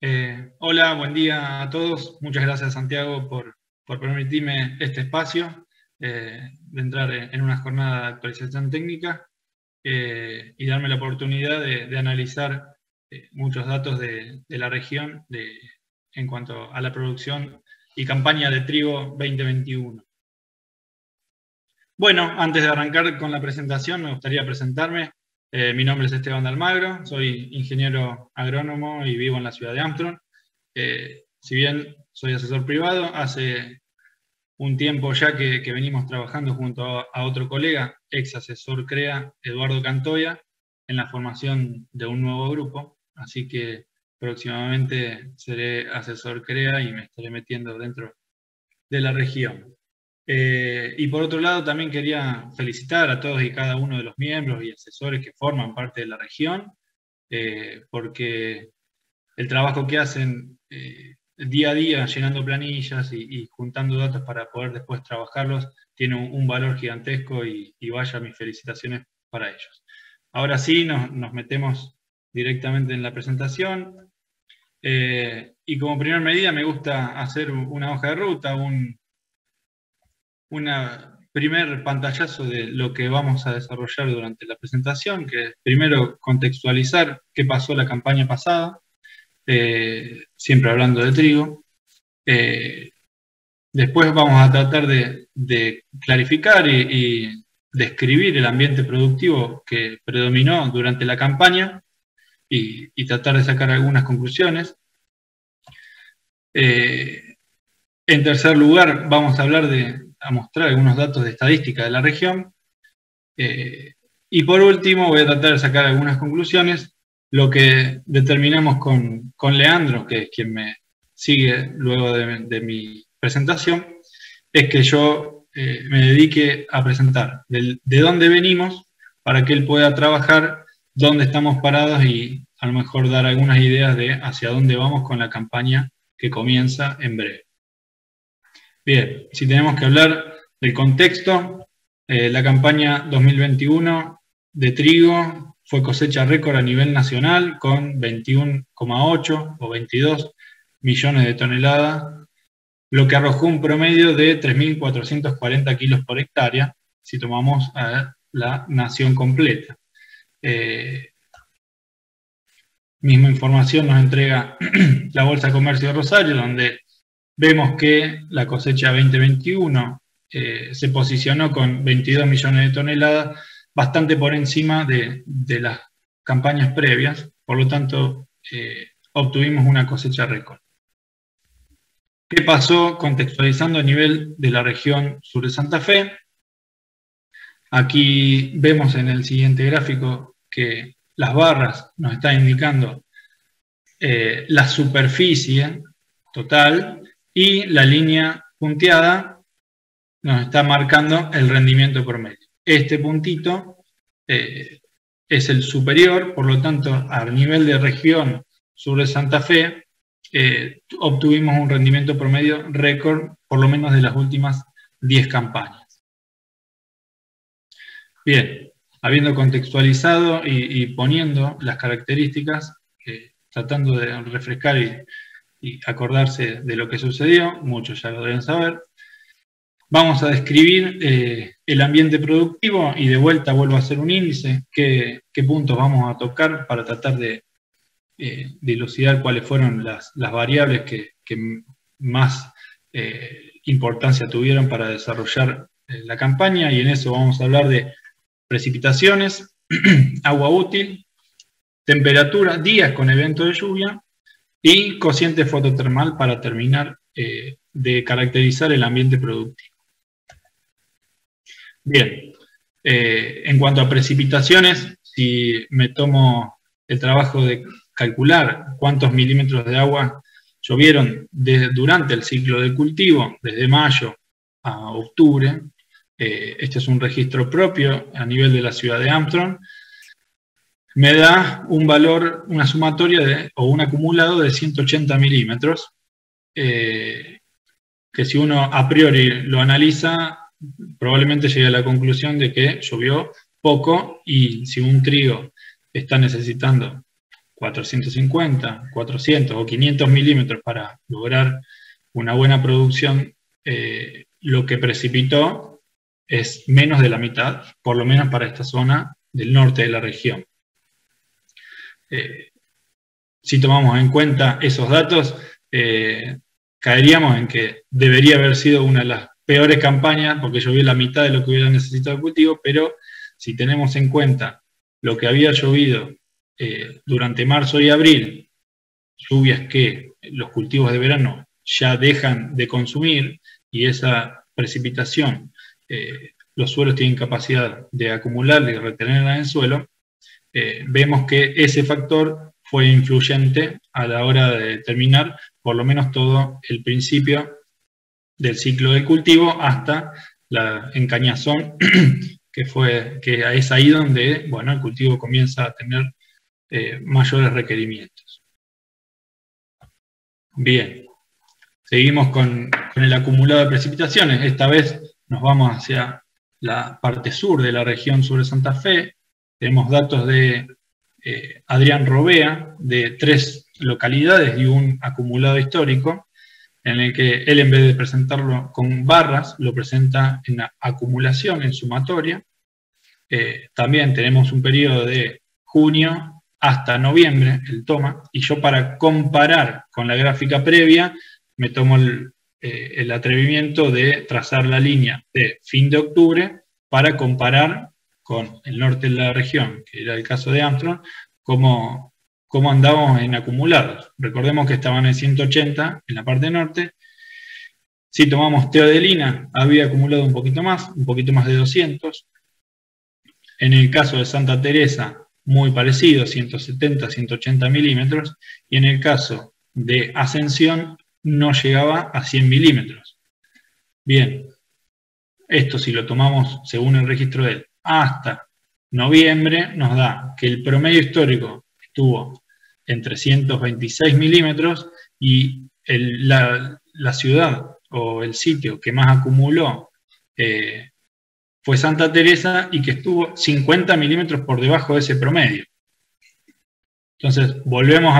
Hola, buen día a todos. Muchas gracias, Santiago, por permitirme este espacio de entrar en una jornada de actualización técnica y darme la oportunidad de analizar muchos datos de la región en cuanto a la producción y campaña de trigo 2021. Bueno, antes de arrancar con la presentación, me gustaría presentarme. Mi nombre es Esteban de Almagro, soy ingeniero agrónomo y vivo en la ciudad de Armstrong. Si bien soy asesor privado, hace un tiempo ya que venimos trabajando junto a otro colega, ex asesor CREA, Eduardo Cantoya, en la formación de un nuevo grupo. Así que próximamente seré asesor CREA y me estaré metiendo dentro de la región. Y por otro lado, también quería felicitar a todos y cada uno de los miembros y asesores que forman parte de la región, porque el trabajo que hacen día a día, llenando planillas y juntando datos para poder después trabajarlos, tiene un valor gigantesco y vaya mis felicitaciones para ellos. Ahora sí, nos metemos directamente en la presentación. Y como primera medida me gusta hacer una hoja de ruta, una primer pantallazo de lo que vamos a desarrollar durante la presentación, que es primero contextualizar qué pasó la campaña pasada, siempre hablando de trigo. Después vamos a tratar de clarificar y describir el ambiente productivo que predominó durante la campaña y tratar de sacar algunas conclusiones. En tercer lugar, vamos a hablar a mostrar algunos datos de estadística de la región. Y por último, voy a tratar de sacar algunas conclusiones. Lo que determinamos con Leandro, que es quien me sigue luego de mi presentación, es que yo me dedique a presentar de dónde venimos para que él pueda trabajar dónde estamos parados y a lo mejor dar algunas ideas de hacia dónde vamos con la campaña que comienza en breve. Bien, si tenemos que hablar del contexto, la campaña 2021 de trigo fue cosecha récord a nivel nacional con 21,8 o 22 millones de toneladas, lo que arrojó un promedio de 3.440 kilos por hectárea, si tomamos a la nación completa. Misma información nos entrega la Bolsa de Comercio de Rosario, donde vemos que la cosecha 2021 se posicionó con 22 millones de toneladas, bastante por encima de las campañas previas, por lo tanto obtuvimos una cosecha récord. ¿Qué pasó contextualizando a nivel de la región sur de Santa Fe? Aquí vemos en el siguiente gráfico que las barras nos están indicando la superficie total y la línea punteada nos está marcando el rendimiento promedio. Este puntito es el superior, por lo tanto, a nivel de región sur de Santa Fe, obtuvimos un rendimiento promedio récord, por lo menos de las últimas 10 campañas. Bien, habiendo contextualizado y poniendo las características, tratando de refrescar y acordarse de lo que sucedió, muchos ya lo deben saber, vamos a describir el ambiente productivo y de vuelta vuelvo a hacer un índice, qué puntos vamos a tocar para tratar de dilucidar cuáles fueron las variables que más importancia tuvieron para desarrollar la campaña, y en eso vamos a hablar de precipitaciones, agua útil, temperatura, días con evento de lluvia y cociente fototermal para terminar de caracterizar el ambiente productivo. Bien, en cuanto a precipitaciones, si me tomo el trabajo de calcular cuántos milímetros de agua llovieron durante el ciclo de cultivo, desde mayo a octubre, este es un registro propio a nivel de la ciudad de Armstrong, me da un valor, una sumatoria o un acumulado de 180 milímetros, que si uno a priori lo analiza, probablemente llegue a la conclusión de que llovió poco y si un trigo está necesitando 450, 400 o 500 milímetros para lograr una buena producción, lo que precipitó es menos de la mitad, por lo menos para esta zona del norte de la región. Si tomamos en cuenta esos datos, caeríamos en que debería haber sido una de las peores campañas, porque llovió la mitad de lo que hubiera necesitado el cultivo, pero si tenemos en cuenta lo que había llovido durante marzo y abril, lluvias que los cultivos de verano ya dejan de consumir, y esa precipitación, los suelos tienen capacidad de acumularla y retenerla en el suelo, vemos que ese factor fue influyente a la hora de determinar por lo menos todo el principio del ciclo del cultivo hasta la encañazón, que es ahí donde, bueno, el cultivo comienza a tener mayores requerimientos. Bien, seguimos con el acumulado de precipitaciones. Esta vez nos vamos hacia la parte sur de la región sur de Santa Fe. Tenemos datos de Adrián Robea, de 3 localidades y un acumulado histórico, en el que él, en vez de presentarlo con barras, lo presenta en acumulación, en sumatoria. También tenemos un periodo de junio hasta noviembre, él toma, y yo, para comparar con la gráfica previa, me tomo el atrevimiento de trazar la línea de fin de octubre para comparar con el norte de la región, que era el caso de Armstrong, cómo andábamos en acumulados. Recordemos que estaban en 180 en la parte norte. Si tomamos Teodelina, había acumulado un poquito más de 200. En el caso de Santa Teresa, muy parecido, 170, 180 milímetros. Y en el caso de Ascensión, no llegaba a 100 milímetros. Bien, esto, si lo tomamos según el registro de él, hasta noviembre, nos da que el promedio histórico estuvo en 326 milímetros, y la ciudad o el sitio que más acumuló fue Santa Teresa, y que estuvo 50 milímetros por debajo de ese promedio. Entonces, volvemos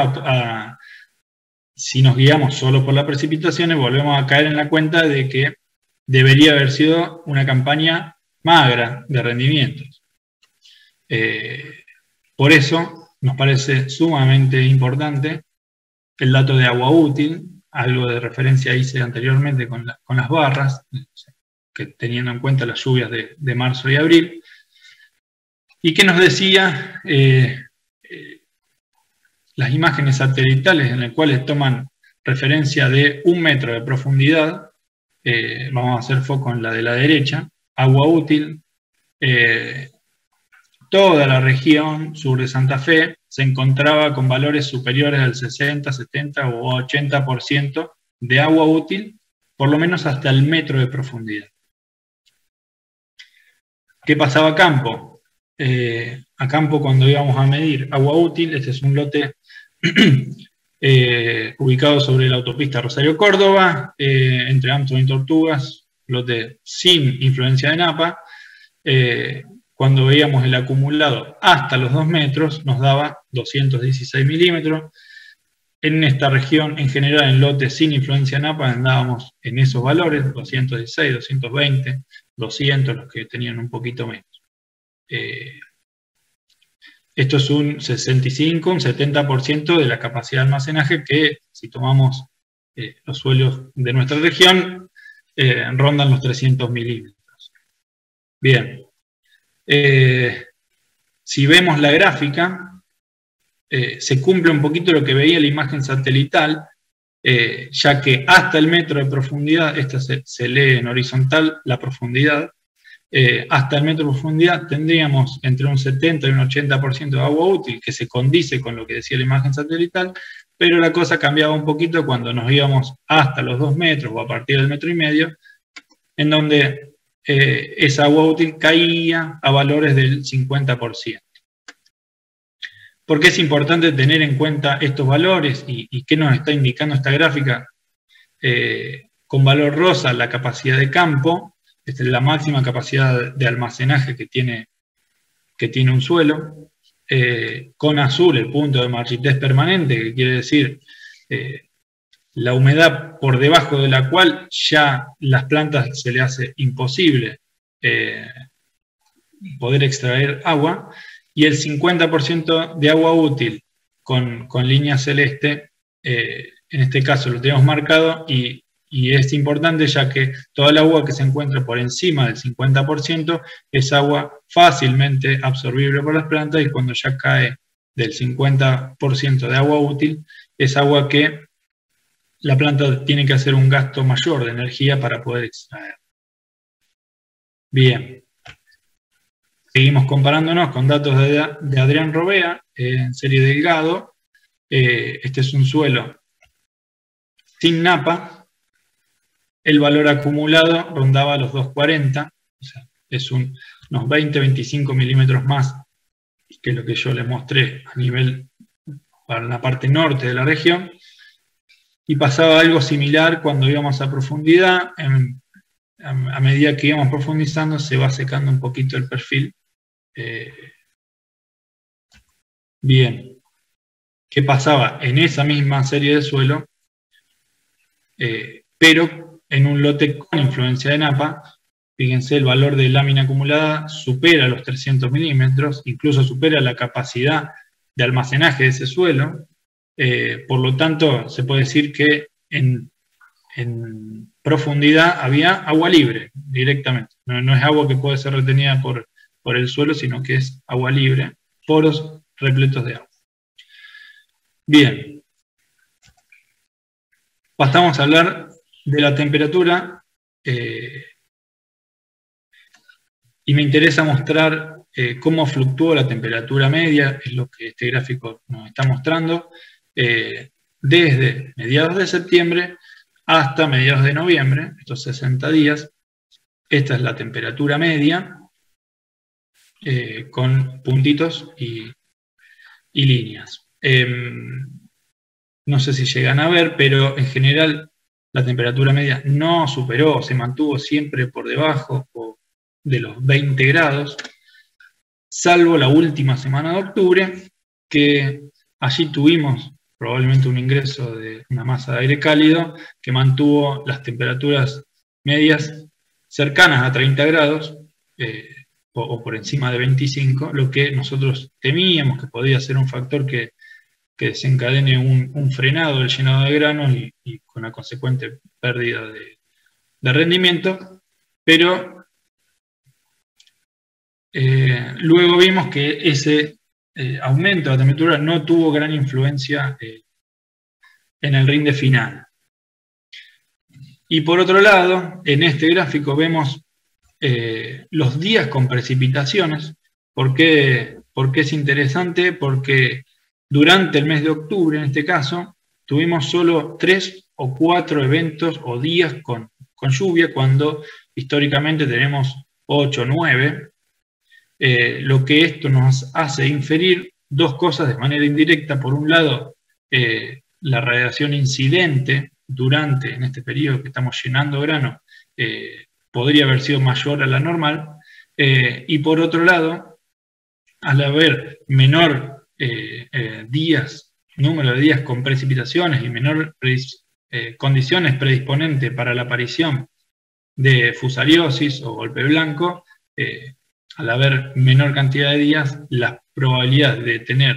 si nos guiamos solo por las precipitaciones, volvemos a caer en la cuenta de que debería haber sido una campaña magra de rendimientos. Por eso nos parece sumamente importante el dato de agua útil, algo de referencia hice anteriormente con las barras, que teniendo en cuenta las lluvias de marzo y abril, y que nos decía las imágenes satelitales en las cuales toman referencia de 1 metro de profundidad. Vamos a hacer foco en la de la derecha, agua útil. Toda la región sur de Santa Fe se encontraba con valores superiores al 60, 70 o 80% de agua útil, por lo menos hasta el metro de profundidad. ¿Qué pasaba a campo? A campo, cuando íbamos a medir agua útil, este es un lote ubicado sobre la autopista Rosario-Córdoba, entre Armstrong y Tortugas, lote sin influencia de Napa. Cuando veíamos el acumulado hasta los 2 metros, nos daba 216 milímetros. En esta región, en general, en lotes sin influencia de Napa, andábamos en esos valores, 216, 220, 200, los que tenían un poquito menos. Esto es un 65, un 70% de la capacidad de almacenaje que, si tomamos los suelos de nuestra región, rondan los 300 milímetros. Bien. Si vemos la gráfica, se cumple un poquito lo que veía la imagen satelital, ya que hasta el metro de profundidad, esta se lee en horizontal, la profundidad, hasta el metro de profundidad tendríamos entre un 70 y un 80% de agua útil, que se condice con lo que decía la imagen satelital, pero la cosa cambiaba un poquito cuando nos íbamos hasta los 2 metros o a partir del 1,5 metros, en donde esa agua útil caía a valores del 50%. ¿Por qué es importante tener en cuenta estos valores y qué nos está indicando esta gráfica? Con valor rosa, la capacidad de campo, esta es la máxima capacidad de almacenaje que tiene un suelo. con azul el punto de marchitez permanente, que quiere decir la humedad por debajo de la cual ya las plantas se le hace imposible poder extraer agua, y el 50% de agua útil con línea celeste, en este caso lo tenemos marcado, y es importante ya que toda el agua que se encuentra por encima del 50% es agua fácilmente absorbible por las plantas, y cuando ya cae del 50% de agua útil, es agua que la planta tiene que hacer un gasto mayor de energía para poder extraer. Bien. Seguimos comparándonos con datos de Adrián Robea en serie Delgado. Este es un suelo sin napa. El valor acumulado rondaba los 240, o sea, es unos 20-25 milímetros más que lo que yo les mostré a nivel para la parte norte de la región. Y pasaba algo similar cuando íbamos a profundidad. A medida que íbamos profundizando se va secando un poquito el perfil. Bien, ¿qué pasaba en esa misma serie de suelo? Pero en un lote con influencia de napa, fíjense, el valor de lámina acumulada supera los 300 milímetros, incluso supera la capacidad de almacenaje de ese suelo. Por lo tanto, se puede decir que en profundidad había agua libre directamente. No es agua que puede ser retenida por el suelo, sino que es agua libre, poros repletos de agua. Bien. Pasamos a hablar de la temperatura, y me interesa mostrar cómo fluctuó la temperatura media, es lo que este gráfico nos está mostrando, desde mediados de septiembre hasta mediados de noviembre, estos 60 días. Esta es la temperatura media, con puntitos y líneas. No sé si llegan a ver, pero en general la temperatura media no superó, se mantuvo siempre por debajo de los 20 grados, salvo la última semana de octubre, que allí tuvimos probablemente un ingreso de una masa de aire cálido que mantuvo las temperaturas medias cercanas a 30 grados, o por encima de 25, lo que nosotros temíamos que podía ser un factor que desencadene un frenado del llenado de granos y con la consecuente pérdida de rendimiento, pero luego vimos que ese aumento de la temperatura no tuvo gran influencia en el rinde final. Y por otro lado, en este gráfico vemos los días con precipitaciones. ¿Por qué es interesante? Porque durante el mes de octubre, en este caso, tuvimos solo 3 o 4 eventos o días con lluvia, cuando históricamente tenemos 8 o 9. Lo que esto nos hace inferir dos cosas de manera indirecta. Por un lado, la radiación incidente en este periodo que estamos llenando grano, podría haber sido mayor a la normal, y por otro lado, al haber menor número de días con precipitaciones y menor condiciones predisponentes para la aparición de fusariosis o golpe blanco, al haber menor cantidad de días, la probabilidad de tener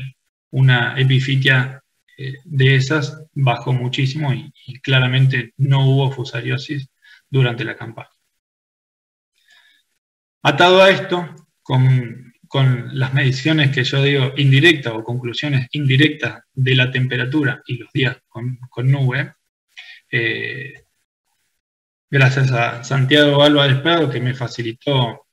una epifitia de esas bajó muchísimo, y claramente no hubo fusariosis durante la campaña. Atado a esto, con las mediciones que yo digo indirectas o conclusiones indirectas de la temperatura y los días con nube, gracias a Santiago Álvarez Prado, que me facilitó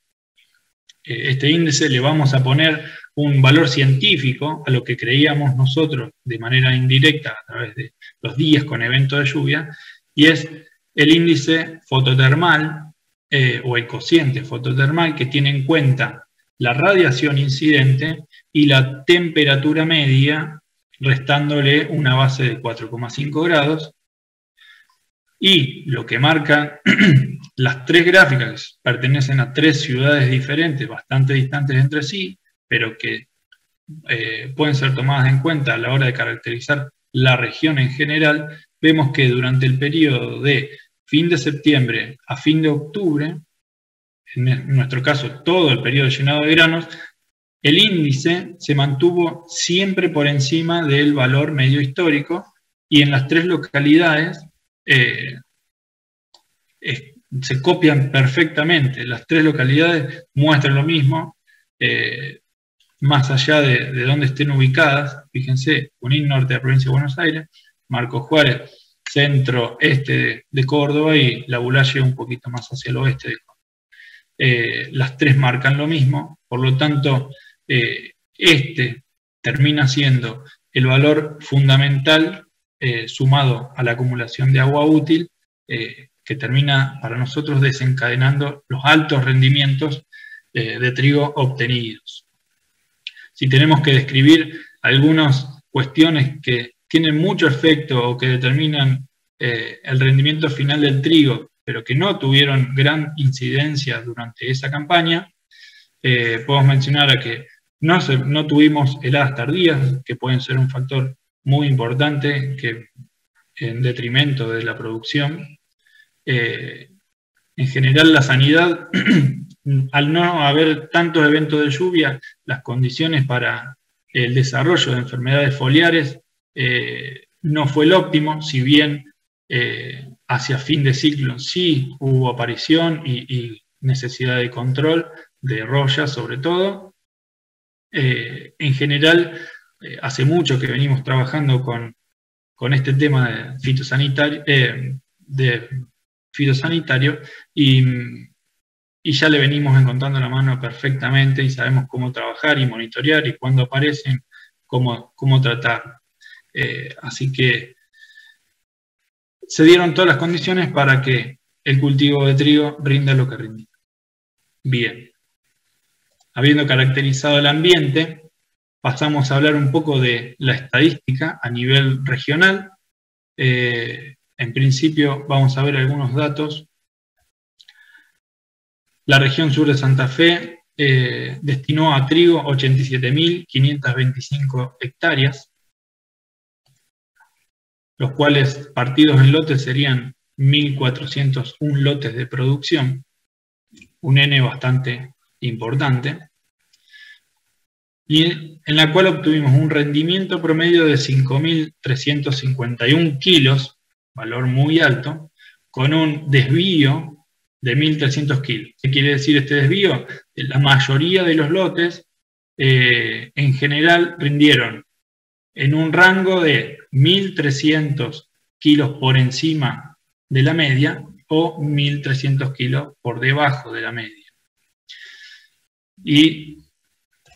este índice, le vamos a poner un valor científico a lo que creíamos nosotros de manera indirecta a través de los días con eventos de lluvia, y es el índice fototermal, o el cociente fototermal, que tiene en cuenta la radiación incidente y la temperatura media, restándole una base de 4,5 grados. Y lo que marcan las tres gráficas, pertenecen a 3 ciudades diferentes, bastante distantes entre sí, pero que pueden ser tomadas en cuenta a la hora de caracterizar la región en general, vemos que durante el periodo de fin de septiembre a fin de octubre, en nuestro caso todo el periodo llenado de granos, el índice se mantuvo siempre por encima del valor medio histórico, y en las tres localidades se copian perfectamente. Las tres localidades muestran lo mismo, más allá de dónde estén ubicadas. Fíjense, Junín, norte de la provincia de Buenos Aires; Marcos Juárez, centro-este de Córdoba; y La Bulaye un poquito más hacia el oeste de Córdoba. Las tres marcan lo mismo, por lo tanto, este termina siendo el valor fundamental sumado a la acumulación de agua útil, que termina para nosotros desencadenando los altos rendimientos de trigo obtenidos. Si tenemos que describir algunas cuestiones que tienen mucho efecto o que determinan el rendimiento final del trigo, pero que no tuvieron gran incidencia durante esa campaña, podemos mencionar a que no tuvimos heladas tardías, que pueden ser un factor muy importante que en detrimento de la producción. En general, la sanidad, al no haber tantos eventos de lluvia, las condiciones para el desarrollo de enfermedades foliares no fue el óptimo, si bien hacia fin de ciclo sí hubo aparición y necesidad de control de roya sobre todo. En general, hace mucho que venimos trabajando con este tema de fitosanitario, y ya le venimos encontrando la mano perfectamente, y sabemos cómo trabajar y monitorear, y cuando aparecen, cómo tratar. Así que se dieron todas las condiciones para que el cultivo de trigo rinda lo que rinde. Bien. Habiendo caracterizado el ambiente, pasamos a hablar un poco de la estadística a nivel regional. En principio vamos a ver algunos datos. La región sur de Santa Fe destinó a trigo 87.525 hectáreas, los cuales partidos en lotes serían 1.401 lotes de producción, un N bastante importante, y en la cual obtuvimos un rendimiento promedio de 5.351 kilos, valor muy alto, con un desvío de 1.300 kilos. ¿Qué quiere decir este desvío? La mayoría de los lotes en general rindieron en un rango de 1.300 kilos por encima de la media o 1.300 kilos por debajo de la media. Y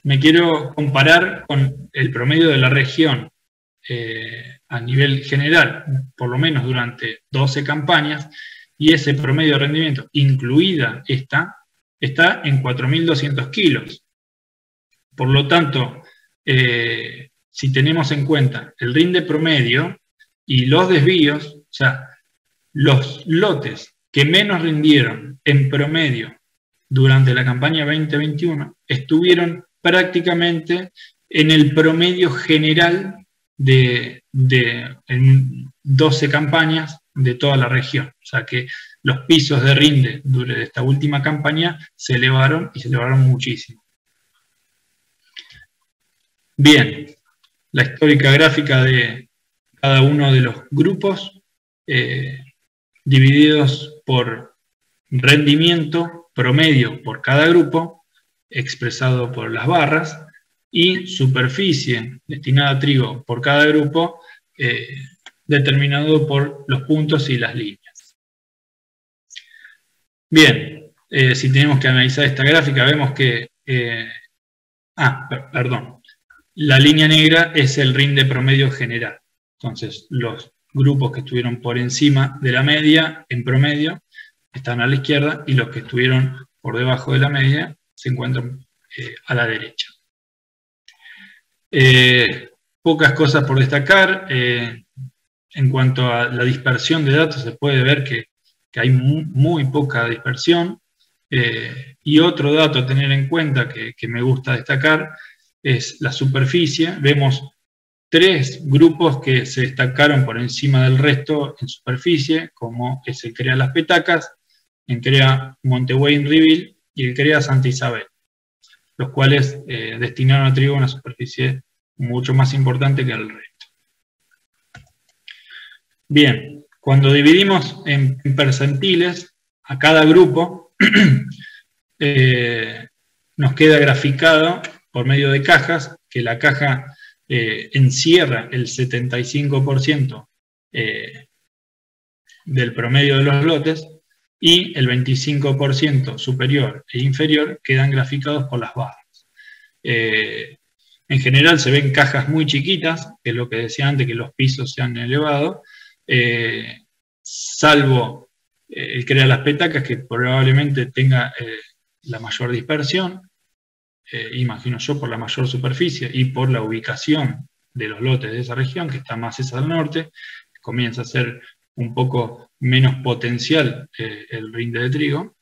me quiero comparar con el promedio de la región a nivel general, por lo menos durante 12 campañas, y ese promedio de rendimiento, incluida esta, está en 4.200 kilos. Por lo tanto, si tenemos en cuenta el rinde promedio y los desvíos, o sea, los lotes que menos rindieron en promedio durante la campaña 2021 estuvieron prácticamente en el promedio general en 12 campañas de toda la región. O sea que los pisos de rinde durante esta última campaña se elevaron, y se elevaron muchísimo. Bien, la histórica gráfica de cada uno de los grupos, divididos por rendimiento promedio por cada grupo, expresado por las barras, y superficie destinada a trigo por cada grupo, determinado por los puntos y las líneas. Bien, si tenemos que analizar esta gráfica, vemos que... la línea negra es el rinde promedio general. Entonces, los grupos que estuvieron por encima de la media, en promedio, están a la izquierda, y los que estuvieron por debajo de la media se encuentran a la derecha. Pocas cosas por destacar. En cuanto a la dispersión de datos, se puede ver que hay muy poca dispersión. Y otro dato a tener en cuenta que me gusta destacar es la superficie. Vemos 3 grupos que se destacaron por encima del resto en superficie, como es el CREA Las Petacas, el CREA Monte Wayne-Reveal y el CREA Santa Isabel, los cuales destinaron a trigo una superficie mucho más importante que el resto. Bien, cuando dividimos en percentiles a cada grupo, nos queda graficado por medio de cajas, que la caja encierra el 75% del promedio de los lotes, y el 25% superior e inferior quedan graficados por las barras. En general se ven cajas muy chiquitas, que es lo que decía antes, que los pisos se han elevado, salvo el CREA Las Petacas, que probablemente tenga la mayor dispersión, imagino yo, por la mayor superficie y por la ubicación de los lotes de esa región, que está más hacia el norte, comienza a ser un poco menos potencial el rinde de trigo.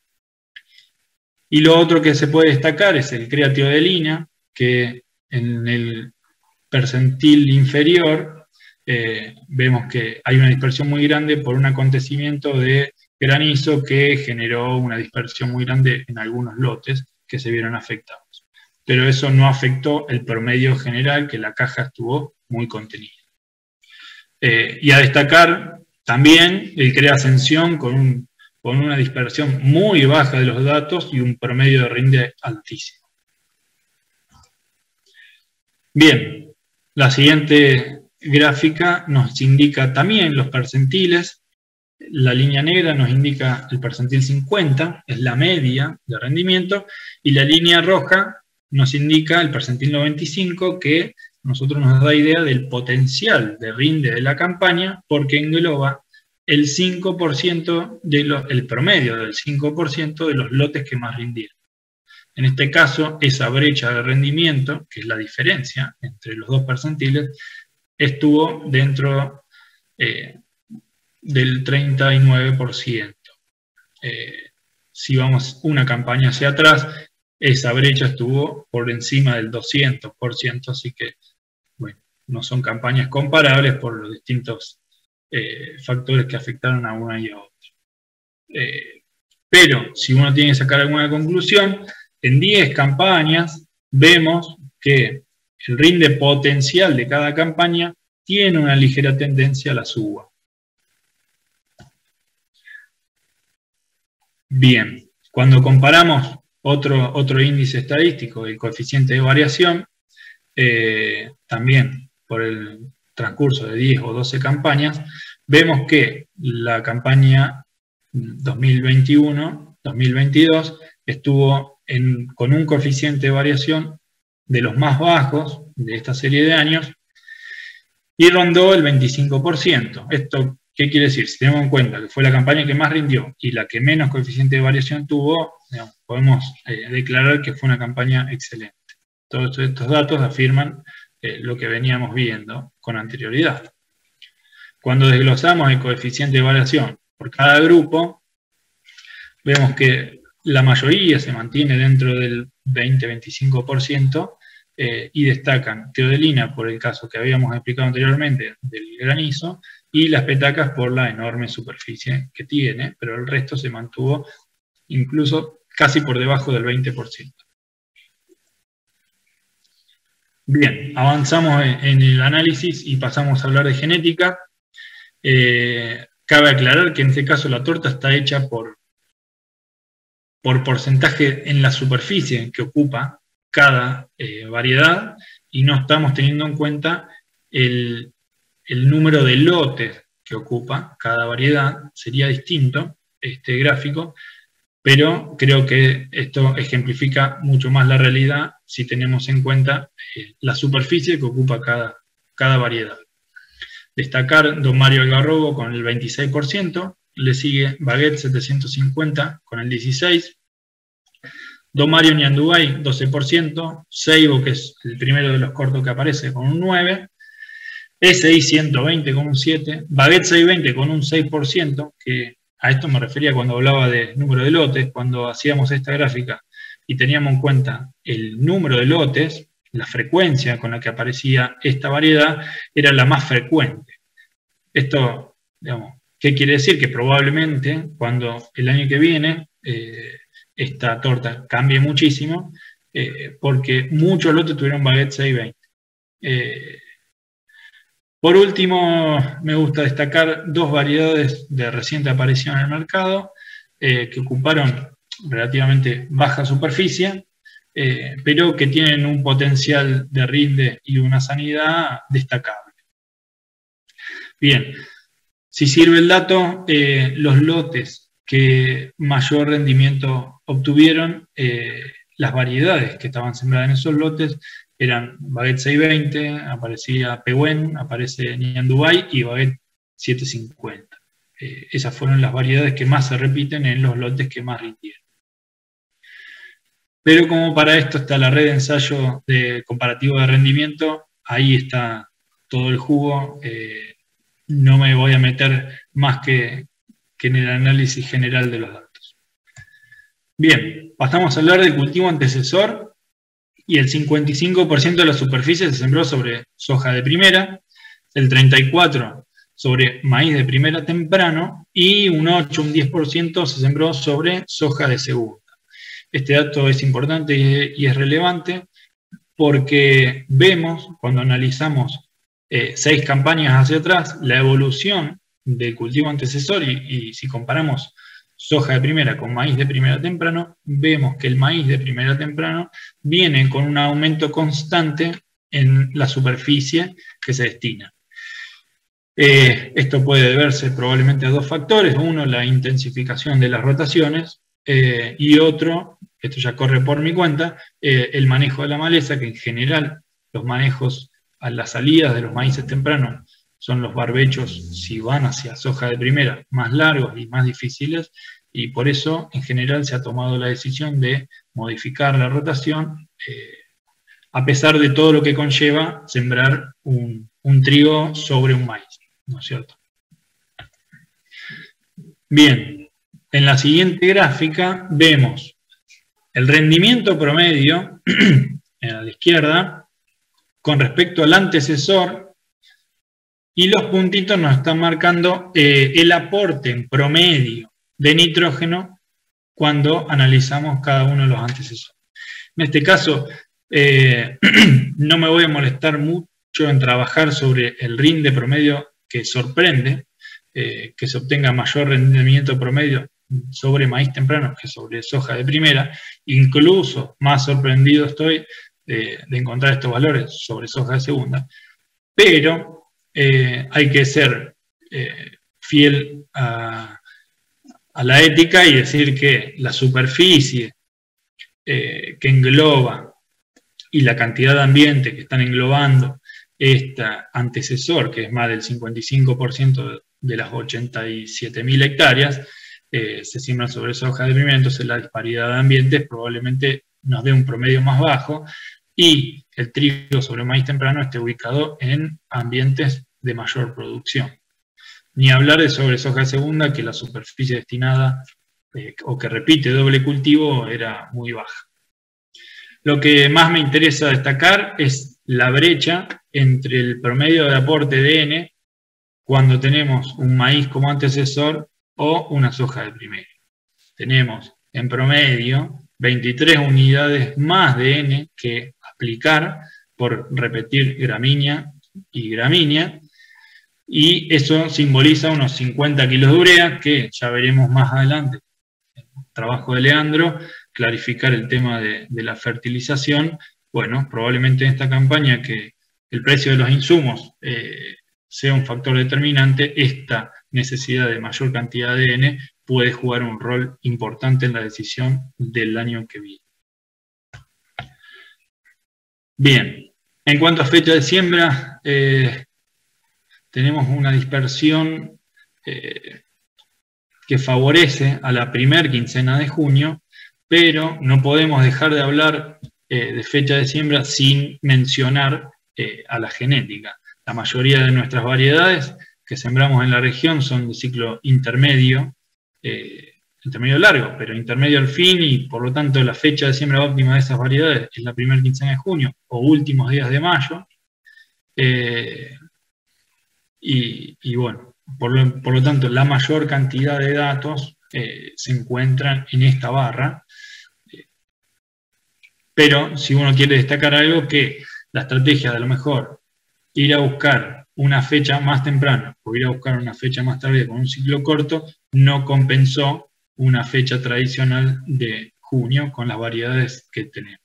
Y lo otro que se puede destacar es el CREA Teodelina, que en el percentil inferior vemos que hay una dispersión muy grande por un acontecimiento de granizo que generó una dispersión muy grande en algunos lotes que se vieron afectados. Pero eso no afectó el promedio general, que la caja estuvo muy contenida. Y a destacar también el CREA Ascensión con una dispersión muy baja de los datos y un promedio de rinde altísimo. Bien, la siguiente gráfica nos indica también los percentiles. La línea negra nos indica el percentil 50, es la media de rendimiento, y la línea roja nos indica el percentil 95, que a nosotros nos da idea del potencial de rinde de la campaña, porque engloba el 5% el promedio del 5% de los lotes que más rindieron. En este caso, esa brecha de rendimiento, que es la diferencia entre los dos percentiles, estuvo dentro del 39%. Si vamos una campaña hacia atrás, esa brecha estuvo por encima del 200%, así que, bueno, no son campañas comparables por los distintos factores que afectaron a una y a otra. Pero, si uno tiene que sacar alguna conclusión, en 10 campañas vemos que el rinde potencial de cada campaña tiene una ligera tendencia a la suba. Bien, cuando comparamos otro índice estadístico, el coeficiente de variación, también por el transcurso de 10 o 12 campañas, vemos que la campaña 2021-2022 estuvo con un coeficiente de variación de los más bajos de esta serie de años y rondó el 25%. ¿Esto qué quiere decir? Si tenemos en cuenta que fue la campaña que más rindió y la que menos coeficiente de variación tuvo, digamos, podemos declarar que fue una campaña excelente. Todos estos datos afirman lo que veníamos viendo con anterioridad. Cuando desglosamos el coeficiente de variación por cada grupo, vemos que la mayoría se mantiene dentro del 20-25% y destacan Teodelina por el caso que habíamos explicado anteriormente del granizo y Las Petacas por la enorme superficie que tiene, pero el resto se mantuvo incluso casi por debajo del 20%. Bien, avanzamos en el análisis y pasamos a hablar de genética. Cabe aclarar que en este caso la torta está hecha por porcentaje en la superficie que ocupa cada variedad y no estamos teniendo en cuenta el número de lotes que ocupa cada variedad. Sería distinto este gráfico, pero creo que esto ejemplifica mucho más la realidad si tenemos en cuenta la superficie que ocupa cada variedad. Destacar Don Mario Algarrobo con el 26%, le sigue Baguette 750 con el 16%, Don Mario Ñandubay 12%, Seibo, que es el primero de los cortos que aparece, con un 9%, SI 120 con un 7%, Baguette 620 con un 6%, que a esto me refería cuando hablaba de número de lotes, cuando hacíamos esta gráfica y teníamos en cuenta el número de lotes, la frecuencia con la que aparecía esta variedad era la más frecuente. Esto, digamos, ¿qué quiere decir? Que probablemente cuando el año que viene esta torta cambie muchísimo, porque muchos lotes tuvieron baguette 620. Por último, me gusta destacar dos variedades de reciente aparición en el mercado, que ocuparon relativamente baja superficie, pero que tienen un potencial de rinde y una sanidad destacable. Bien, si sirve el dato, los lotes que mayor rendimiento obtuvieron, las variedades que estaban sembradas en esos lotes eran baguette 620, aparecía Pehuen, aparece Nian Dubai y baguette 750. Esas fueron las variedades que más se repiten en los lotes que más rindieron. Pero como para esto está la red de ensayo de comparativo de rendimiento, ahí está todo el jugo. No me voy a meter más que en el análisis general de los datos. Bien, pasamos a hablar del cultivo antecesor, y el 55% de la superficie se sembró sobre soja de primera, el 34% sobre maíz de primera temprano, y un 8, un 10% se sembró sobre soja de segunda. Este dato es importante y es relevante porque vemos, cuando analizamos 6 campañas hacia atrás, la evolución del cultivo antecesor, y si comparamos soja de primera con maíz de primera temprano, vemos que el maíz de primera temprano viene con un aumento constante en la superficie que se destina. Esto puede deberse probablemente a dos factores: uno, la intensificación de las rotaciones, y otro, esto ya corre por mi cuenta, el manejo de la maleza, que en general los manejos a las salidas de los maíces tempranos son los barbechos, si van hacia soja de primera, más largos y más difíciles, y por eso en general se ha tomado la decisión de modificar la rotación, a pesar de todo lo que conlleva sembrar un trigo sobre un maíz, ¿no es cierto? Bien, en la siguiente gráfica vemos el rendimiento promedio, a la izquierda, con respecto al antecesor, y los puntitos nos están marcando el aporte en promedio de nitrógeno cuando analizamos cada uno de los antecesores. En este caso, no me voy a molestar mucho en trabajar sobre el rinde promedio, que sorprende, que se obtenga mayor rendimiento promedio sobre maíz temprano que sobre soja de primera. Incluso más sorprendido estoy de encontrar estos valores sobre soja de segunda, pero hay que ser fiel a la ética y decir que la superficie que engloba y la cantidad de ambiente que están englobando este antecesor, que es más del 55% de las 87.000 hectáreas, se siembran sobre soja de primera. Entonces la disparidad de ambientes probablemente nos dé un promedio más bajo, y el trigo sobre maíz temprano esté ubicado en ambientes de mayor producción. Ni hablar de sobre soja de segunda, que la superficie destinada o que repite doble cultivo era muy baja. Lo que más me interesa destacar es la brecha entre el promedio de aporte de N cuando tenemos un maíz como antecesor o una soja de primera. Tenemos en promedio 23 unidades más de N que aplicar por repetir gramínea y gramínea, y eso simboliza unos 50 kilos de urea, que ya veremos más adelante en el trabajo de Leandro, clarificar el tema de la fertilización. Bueno, probablemente en esta campaña, que el precio de los insumos sea un factor determinante, esta necesidad de mayor cantidad de N puede jugar un rol importante en la decisión del año que viene. Bien, en cuanto a fecha de siembra, tenemos una dispersión que favorece a la primer quincena de junio, pero no podemos dejar de hablar de fecha de siembra sin mencionar a la genética. La mayoría de nuestras variedades que sembramos en la región son de ciclo intermedio, intermedio largo, pero intermedio al fin, y por lo tanto la fecha de siembra óptima de esas variedades es la primera quincena de junio o últimos días de mayo. Y bueno, por lo tanto, la mayor cantidad de datos se encuentran en esta barra. Pero si uno quiere destacar algo, que la estrategia de a lo mejor ir a buscar una fecha más temprana o ir a buscar una fecha más tardía con un ciclo corto, no compensó una fecha tradicional de junio con las variedades que tenemos.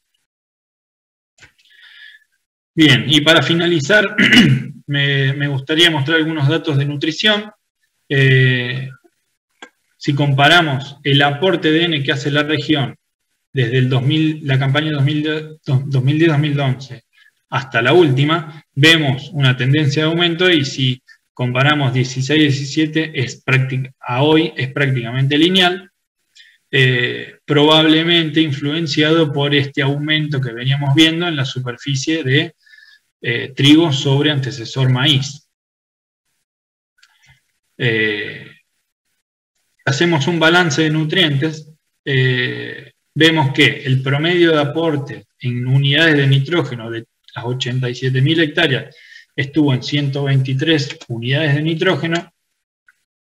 Bien, y para finalizar, me gustaría mostrar algunos datos de nutrición. Si comparamos el aporte de N que hace la región desde la campaña 2010-2011 hasta la última, vemos una tendencia de aumento, y si comparamos 16-17 a hoy es prácticamente lineal, probablemente influenciado por este aumento que veníamos viendo en la superficie de trigo sobre antecesor maíz. Hacemos un balance de nutrientes, vemos que el promedio de aporte en unidades de nitrógeno de las 87.000 hectáreas estuvo en 123 unidades de nitrógeno,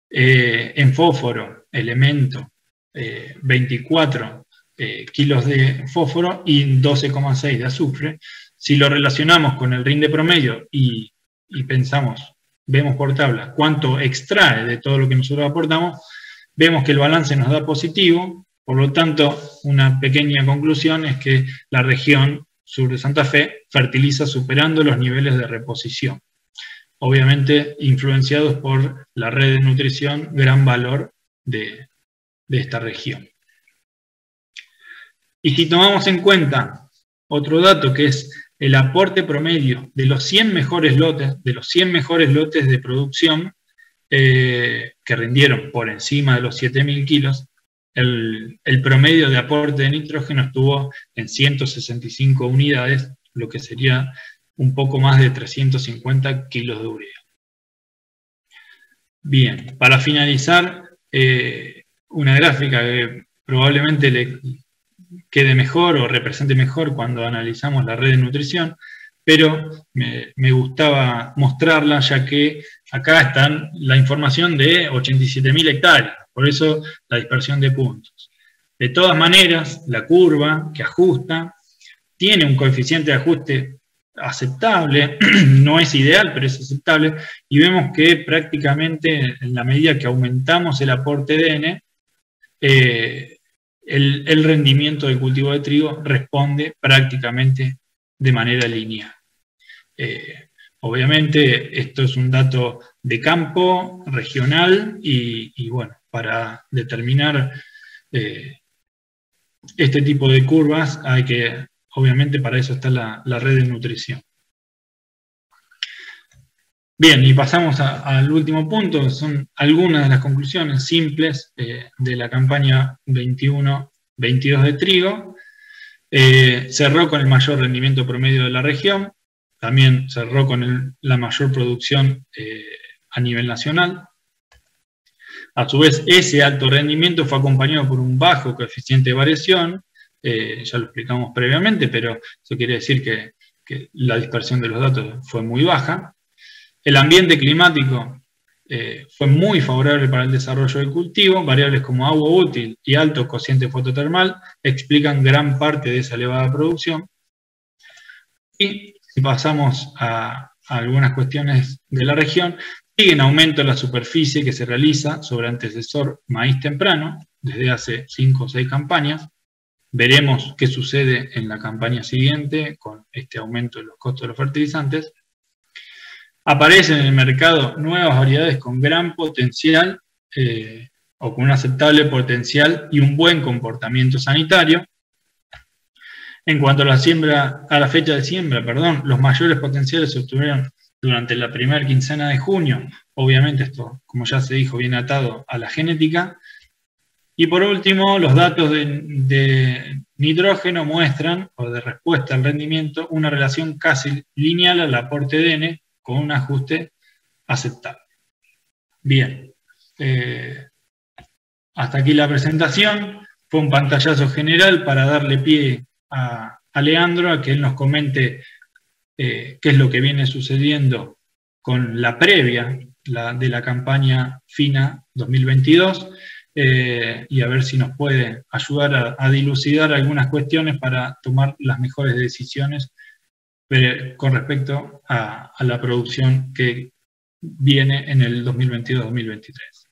en fósforo, elemento, 24 kilos de fósforo y 12,6 de azufre. Si lo relacionamos con el rinde promedio y pensamos, vemos por tabla cuánto extrae de todo lo que nosotros aportamos, vemos que el balance nos da positivo. Por lo tanto, una pequeña conclusión es que la región sur de Santa Fe fertiliza superando los niveles de reposición, obviamente influenciados por la red de nutrición, gran valor de esta región. Y si tomamos en cuenta otro dato, que es el aporte promedio de los 100 mejores lotes, de producción que rindieron por encima de los 7.000 kilos, el promedio de aporte de nitrógeno estuvo en 165 unidades, lo que sería un poco más de 350 kilos de urea. Bien, para finalizar, una gráfica que probablemente le quede mejor o represente mejor cuando analizamos la red de nutrición, pero me gustaba mostrarla, ya que acá está la información de 87.000 hectáreas, por eso la dispersión de puntos. De todas maneras, la curva que ajusta tiene un coeficiente de ajuste aceptable, no es ideal, pero es aceptable, y vemos que prácticamente en la medida que aumentamos el aporte de N, el rendimiento del cultivo de trigo responde prácticamente de manera lineal. Obviamente esto es un dato de campo, regional, y bueno, para determinar este tipo de curvas hay que, obviamente para eso está la red de nutrición. Bien, y pasamos al último punto, son algunas de las conclusiones simples de la campaña 21-22 de trigo. Cerró con el mayor rendimiento promedio de la región, también cerró con la mayor producción a nivel nacional. A su vez, ese alto rendimiento fue acompañado por un bajo coeficiente de variación, ya lo explicamos previamente, pero eso quiere decir que la dispersión de los datos fue muy baja. El ambiente climático fue muy favorable para el desarrollo del cultivo. Variables como agua útil y alto cociente fototermal explican gran parte de esa elevada producción. Y si pasamos a algunas cuestiones de la región, sigue en aumento la superficie que se realiza sobre antecesor maíz temprano, desde hace 5 o 6 campañas. Veremos qué sucede en la campaña siguiente con este aumento de los costos de los fertilizantes. Aparecen en el mercado nuevas variedades con gran potencial o con un aceptable potencial y un buen comportamiento sanitario. En cuanto a la fecha de siembra, los mayores potenciales se obtuvieron durante la primera quincena de junio. Obviamente esto, como ya se dijo, viene atado a la genética. Y por último, los datos de nitrógeno muestran, o de respuesta al rendimiento, una relación casi lineal al aporte de N, con un ajuste aceptable. Bien. hasta aquí la presentación. Fue un pantallazo general para darle pie a Leandro a que él nos comente qué es lo que viene sucediendo con la previa de la campaña FINA 2022 y a ver si nos puede ayudar a dilucidar algunas cuestiones para tomar las mejores decisiones con respecto a la producción que viene en el 2022-2023.